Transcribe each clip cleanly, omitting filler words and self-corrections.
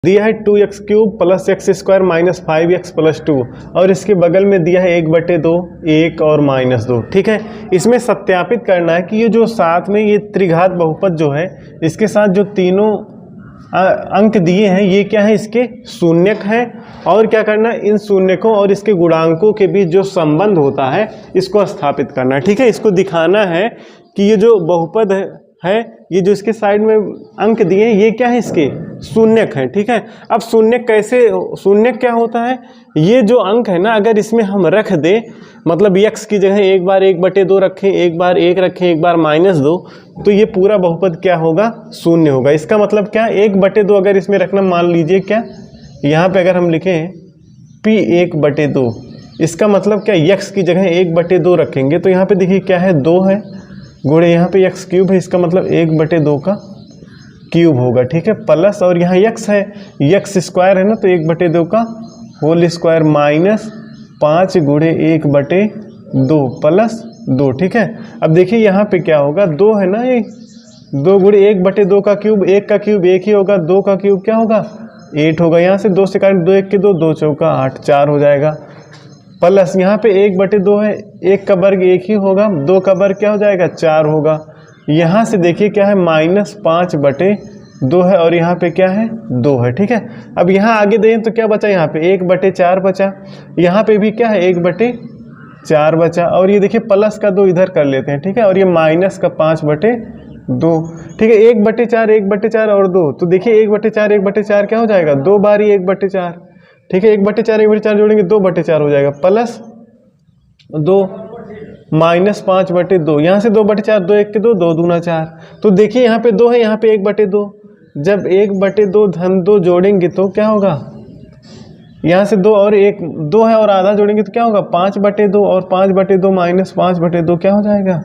दिया है 2x³ plus x² minus 5x plus 2 और इसके बगल में दिया है 1/2 1 और -2। ठीक है, इसमें सत्यापित करना है कि ये जो साथ में ये त्रिघात बहुपद जो है इसके साथ जो तीनों अंक दिए हैं ये क्या है, इसके शून्यक हैं। और क्या करना है, इन शून्यकों और इसके गुणांकों के बीच जो संबंध होता है इसको स्थापित करना है। ठीक है, इसको दिखाना है कि ये जो बहुपद है ये जो इसके साइड में अंक दिए हैं ये क्या है, इसके शून्यक है। ठीक है, अब शून्यक कैसे, शून्यक क्या होता है, ये जो अंक है ना अगर इसमें हम रख दें, मतलब x की जगह एक बार 1/2 रखें, एक बार 1 रखें, एक बार -2, तो ये पूरा बहुपद क्या होगा, शून्य होगा। इसका मतलब क्या, 1/2 अगर इसमें रखना, मान लीजिए क्या यहाँ पे अगर हम लिखें p 1/2, इसका मतलब क्या, x की जगह 1/2 रखेंगे तो यहाँ पे देखिए क्या है, 2 है, गुणे यहाँ पे x³ है, इसका मतलब 1/2 का क्यूब होगा। ठीक है, प्लस और यहाँ x है, x² है ना, तो 1/2 का होल स्क्वायर माइनस 5 गुणे 1/2 प्लस 2। ठीक है, अब देखिए यहाँ पे क्या होगा, 2 है ना, ये 2 गुणे 1/2 का क्यूब, 1 का क्यूब 1 ही होगा, 2 का क्यूब क्या होगा 8 होगा। यहाँ से 2 से काट 2 1 के 2, 2 चौका 8, 4 हो जाएगा। प्लस यहाँ पे 1/2 है, 1 का वर्ग 1 ही होगा, 2 का वर्ग क्या हो जाएगा 4 होगा। यहाँ से देखिए क्या है, -5/2 है और यहाँ पे क्या है 2 है। ठीक है, अब यहाँ आगे दें तो क्या बचा, यहाँ पे 1/4 बचा, यहाँ पे भी क्या है 1/4 बचा, और ये देखिए प्लस का 2 इधर कर लेते हैं। ठीक है, और ये माइनस का 5/2। ठीक है, 1/4 1/4 और 2, तो देखिए 1/4 1/4 क्या हो जाएगा, 2 बार 1/4। ठीक है, 1/4 1/4 जोड़ेंगे 2/4 हो जाएगा, प्लस 2 माइनस 5/2, यहाँ से 2/4, 2 1 के 2, 2 दूना 4, तो देखिए यहाँ पे 2 है, यहाँ पे 1/2, जब 1/2 धन 2 जोड़ेंगे तो क्या होगा, यहाँ से 2 और 1 2 है और आधा जोड़ेंगे तो क्या होगा 5/2, और 5/2 माइनस 5/2 क्या हो जाएगा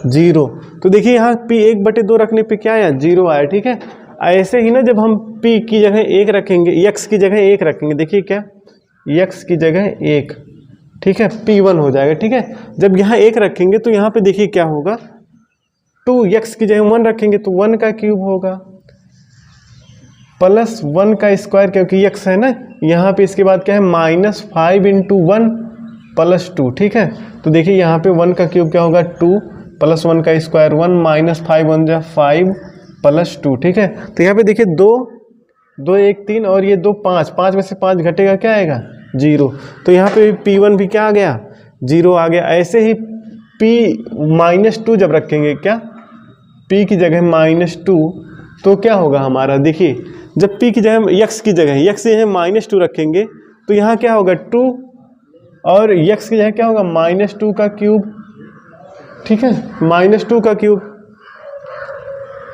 0। तो देखिए यहाँ p 1/2 रखने पे क्या आया, 0 आया। ठीक है, ऐसे ही ना जब हम p की जगह 1 रखेंगे, x की जगह 1 रखेंगे, देखिए क्या x की जगह 1, ठीक है, p1 हो जाएगा। ठीक है, जब यहाँ 1 रखेंगे तो यहाँ पे देखिए क्या होगा, 2x की जगह 1 रखेंगे तो 1 का क्यूब होगा, प्लस 1 का स्क्वायर, क्योंकि x है ना यहाँ पे, इसके बाद क्या है -5 × 1 प्लस 2। ठीक है, तो देखिए यहाँ पे 1 का क्यूब क्या होगा 2, प्लस 1 का स्क्वायर 1, -5 1 जा 5 प्लस 2। ठीक है, तो यहाँ पे देखिए 2 2 1 3 और ये 2 5, 5 में से 5 घटेगा क्या आएगा 0, तो यहाँ पे p1 भी क्या आ गया 0 आ गया। ऐसे ही p-2 जब रखेंगे, क्या p की जगह -2 तो क्या होगा हमारा, देखिए जब p की जगह x की जगह -2 रखेंगे तो यहाँ क्या होगा 2, और x की जगह क्या होगा -2 का क्यूब। ठीक है, -2 का क्यूब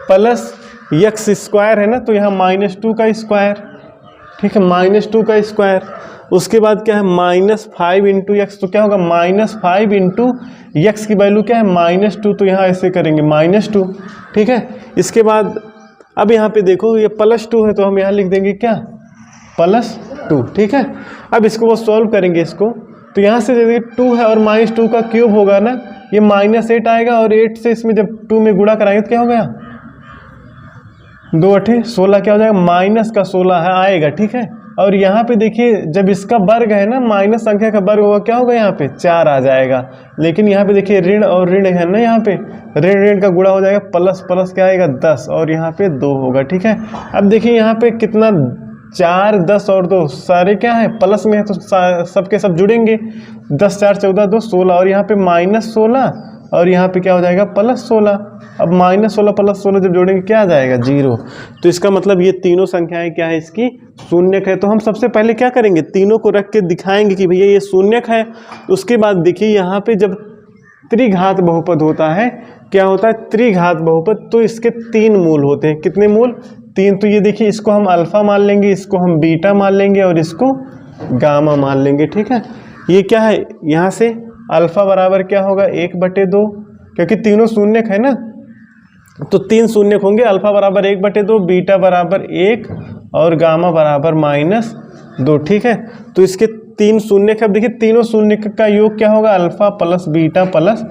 प्लस x² है ना, तो यहाँ -2 का स्क्वायर। ठीक है, -2 का स्क्वायर, उसके बाद क्या है -5 × x, तो क्या होगा -5 × x की वैल्यू क्या है -2, तो यहाँ ऐसे करेंगे -2। ठीक है, इसके बाद अब यहाँ पे देखो ये +2 है तो हम यहाँ लिख देंगे क्या +2। ठीक है, अब इसको वो सॉल्व करेंगे इसको, तो यहाँ से देखिए 2 है और -2 का क्यूब होगा ना, ये -8 आएगा, और 8 से इसमें जब 2 में गुणा कराएंगे तो क्या हो गया 2 8 16, क्या हो जाएगा माइनस का 16 है आएगा। ठीक है, और यहाँ पे देखिए जब इसका वर्ग है ना, माइनस संख्या का वर्ग होगा क्या होगा यहाँ पे 4 आ जाएगा, लेकिन यहाँ पे देखिए ऋण और ऋण है ना, यहाँ पे ऋण ऋण का गुणा हो जाएगा, प्लस प्लस क्या आएगा 10, और यहाँ पे 2 होगा। ठीक है, अब देखिए यहाँ पे कितना 4 10 और 2 सारे क्या है प्लस में है, तो सबके सब जुड़ेंगे, 10 4 14 2 16, और यहाँ पे -16 और यहाँ पे क्या हो जाएगा +16। अब -16 + 16 जब जोड़ेंगे क्या आ जाएगा 0, तो इसका मतलब ये तीनों संख्याएं क्या है, इसकी शून्यक है। तो हम सबसे पहले क्या करेंगे, तीनों को रख के दिखाएंगे कि भैया ये शून्यक है। उसके बाद देखिए यहाँ पे जब त्रिघात बहुपद होता है, क्या होता है त्रिघात बहुपद, तो इसके 3 मूल होते हैं। कितने मूल, 3। तो ये देखिए इसको हम अल्फा मान लेंगे, इसको हम बीटा मान लेंगे, और इसको गामा मान लेंगे। ठीक है, ये क्या है, यहाँ से अल्फा बराबर क्या होगा 1/2, क्योंकि तीनों शून्यक है ना, तो 3 शून्यक होंगे, अल्फा बराबर 1/2, बीटा बराबर 1 और गामा बराबर -2। ठीक है, तो इसके 3 शून्यक। अब देखिए तीनों शून्यक का योग क्या होगा, alpha plus beta plus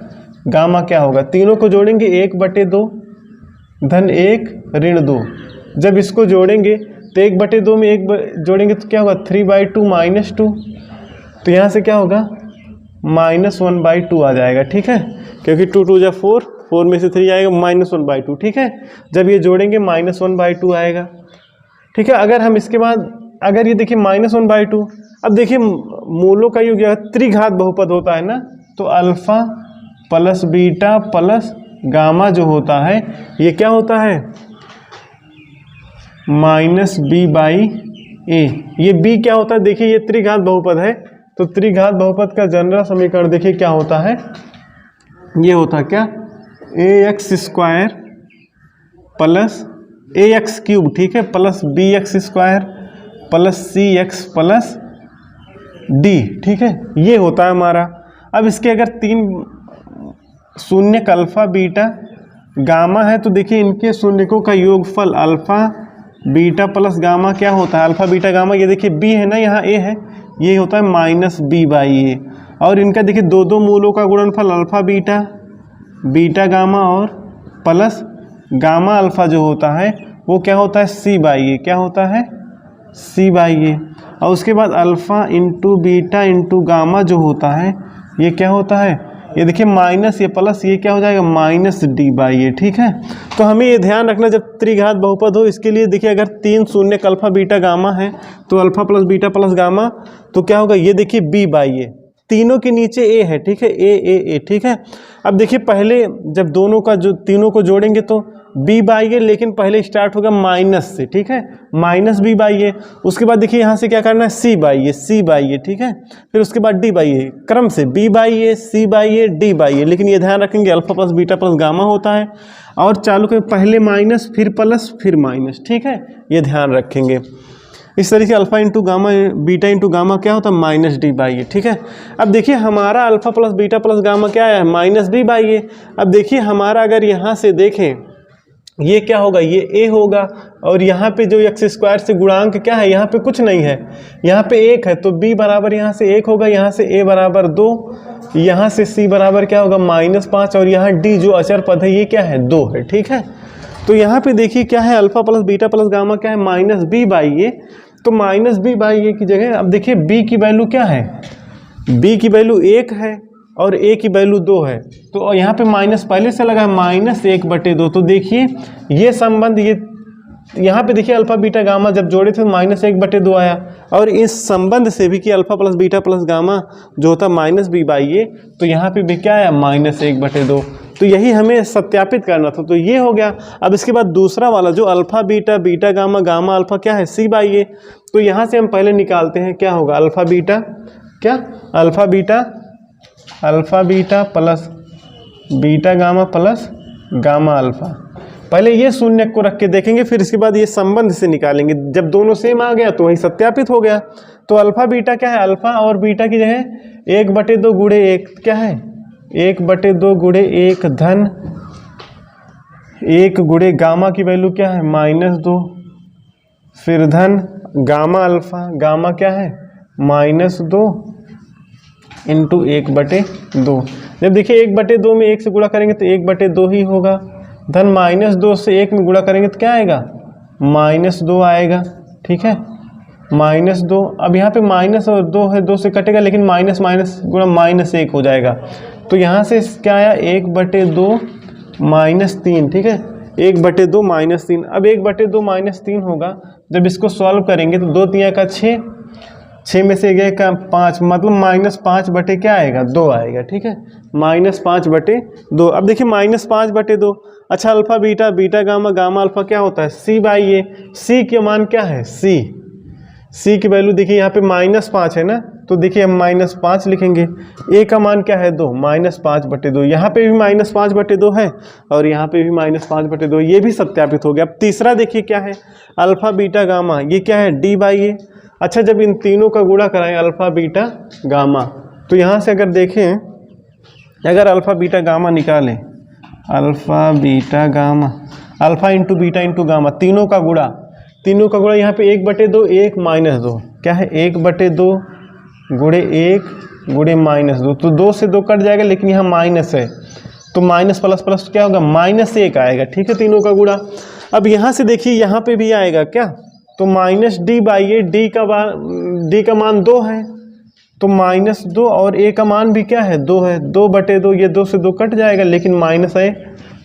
gamma क्या होगा, तीनों को जोड़ेंगे 1/2 धन 1 ऋण 2, जब इसको जोड़ेंगे तो 1/2 में 1 जोड़ेंगे तो क्या होगा 3/2 -2, तो यहाँ से क्या होगा -1/2 आ जाएगा, ठीक है, क्योंकि 2 2 जा 4, 4 में से 3 आएगा -1/2, ठीक है। जब ये जोड़ेंगे -1/2 आएगा, ठीक है। अगर हम इसके बाद अगर ये देखिए -1/2, अब देखिए मूलों का योग त्रिघात बहुपद होता है ना, तो alpha plus beta plus gamma जो होता है ये क्या होता है -b/a। ये b क्या होता है, देखिए ये त्रिघात बहुपद है, तो त्रिघात बहुपद का जनरल समीकरण देखिए क्या होता है, ये होता है क्या ax² प्लस ax³ ठीक है, plus bx² plus cx plus d, ठीक है, ये होता है हमारा। अब इसके अगर 3 शून्यक अल्फा बीटा गामा है तो देखिए इनके शून्यकों का योगफल अल्फा बीटा प्लस गामा क्या होता है, अल्फा बीटा गामा, ये देखिए b है ना, यहाँ a है, ये होता है -b/a। और इनका देखिए 2 मूलों का गुणनफल अल्फा बीटा बीटा गामा और प्लस गामा अल्फा जो होता है वो क्या होता है c/a, क्या होता है c/a। और उसके बाद alpha into beta into gamma जो होता है ये क्या होता है, ये देखिए माइनस ये प्लस ये क्या हो जाएगा -d/a, ठीक है। तो हमें ये ध्यान रखना जब त्रिघात बहुपद हो, इसके लिए देखिए अगर 3 शून्यक अल्फा बीटा गामा है तो alpha plus beta plus gamma तो क्या होगा, ये देखिए b/a, तीनों के नीचे a है, ठीक है, a, ठीक है। अब देखिए पहले जब दोनों का जो तीनों को जोड़ेंगे तो b/a, लेकिन पहले स्टार्ट होगा माइनस से, ठीक है, -b/a। उसके बाद देखिए यहाँ से क्या करना है c/a, ठीक है, फिर उसके बाद d/a, क्रम से b/a, c/a, d/a, लेकिन ये ध्यान रखेंगे alpha plus beta plus gamma होता है, और चालू के पहले माइनस फिर प्लस फिर माइनस, ठीक है, ये ध्यान रखेंगे। इस तरीके alpha into gamma beta into gamma क्या होता है -d/a, ठीक है। अब देखिए हमारा alpha plus beta plus gamma क्या है -b/a। अब देखिए हमारा अगर यहाँ से देखें ये क्या होगा, ये a होगा, और यहाँ पे जो x² से गुणांक क्या है, यहाँ पे कुछ नहीं है, यहाँ पे 1 है, तो b बराबर यहाँ से 1 होगा, यहाँ से a बराबर 2, यहाँ से c बराबर क्या होगा -5, और यहाँ d जो अचर पद है ये क्या है 2 है, ठीक है। तो यहाँ पे देखिए क्या है alpha plus beta plus gamma क्या है -b/a, तो -b/a की जगह अब देखिए b की वैल्यू क्या है, b की वैल्यू 1 है और a की वैल्यू 2 है, तो यहाँ पे माइनस पहले से लगा है -1/2, तो देखिए ये संबंध ये यहाँ पे देखिए अल्फा बीटा गामा जब जोड़े थे -1/2 आया, और इस संबंध से भी कि alpha plus beta plus gamma जो होता -b/a, तो यहाँ पे भी क्या आया -1/2, तो यही हमें सत्यापित करना था, तो ये हो गया। अब इसके बाद दूसरा वाला जो alpha beta beta gamma gamma alpha क्या है c/a, तो यहाँ से हम पहले निकालते हैं क्या होगा अल्फा बीटा क्या alpha beta plus beta gamma plus gamma alpha, पहले ये शून्य को रख के देखेंगे, फिर इसके बाद ये संबंध से निकालेंगे। जब दोनों सेम आ गया तो वही सत्यापित हो गया। तो अल्फा बीटा क्या है, अल्फा और बीटा की जगह 1/2 गुणे 1 क्या है 1/2 गुणे 1 धन 1 गुणे गामा की वैल्यू क्या है -2, फिर धन गामा अल्फा गामा क्या है -2 इंटू 1/2। जब देखिए 1/2 में 1 से गुणा करेंगे तो 1/2 ही होगा, धन -2 से 1 में गुणा करेंगे तो क्या आएगा -2 आएगा, ठीक है -2। अब यहाँ पे माइनस और 2 है, 2 से कटेगा, लेकिन माइनस माइनस गुणा -1 हो जाएगा, तो यहाँ से क्या आया 1/2 -3, ठीक है 1/2 -3। अब 1/2 -3 होगा, जब इसको सॉल्व करेंगे तो 2 3 का 6 में से 1 का 5, मतलब -5 बटे क्या आएगा 2 आएगा, ठीक है -5/2। अब देखिए -5/2। अच्छा alpha beta beta gamma gamma alpha क्या होता है c/a, c के मान क्या है c की वैल्यू देखिए यहाँ पे -5 है ना, तो देखिए हम -5 लिखेंगे, a का मान क्या है 2 -5/2, यहाँ पे भी -5/2 है और यहाँ पे भी -5/2, ये भी सत्यापित हो गया। अब तीसरा देखिए क्या है अल्फा बीटा गामा, ये क्या है d/a। अच्छा जब इन तीनों का गुणा कराएं अल्फा बीटा गामा, तो यहाँ से अगर देखें अगर अल्फा बीटा गामा निकालें alpha beta gamma alpha into beta into gamma तीनों का गुणा यहाँ पे 1/2 1 -2 क्या है 1/2 गुणे 1 गुणे -2, तो 2 से 2 कट जाएगा, लेकिन यहाँ माइनस है तो माइनस प्लस प्लस क्या होगा -1 आएगा, ठीक है तीनों का गुणा। अब यहाँ से देखिए यहाँ पे भी आएगा क्या, तो minus D by A, D का मान 2 है तो -2 और ए का मान भी क्या है 2 है, 2/2, ये 2 से 2 कट जाएगा, लेकिन माइनस है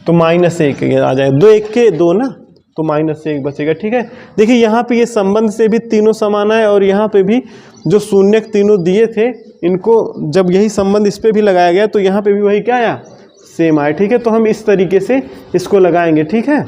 तो -1 आ जाएगा, 2 1 के 2 ना, तो -1 बचेगा। ठीक है, देखिए यहाँ पे ये संबंध से भी तीनों समान है और यहाँ पे भी जो शून्यक तीनों दिए थे इनको जब यही संबंध इस पे भी लगाया गया तो यहाँ पे भी वही क्या आया, सेम आया। ठीक है, तो हम इस तरीके से इसको लगाएंगे। ठीक है।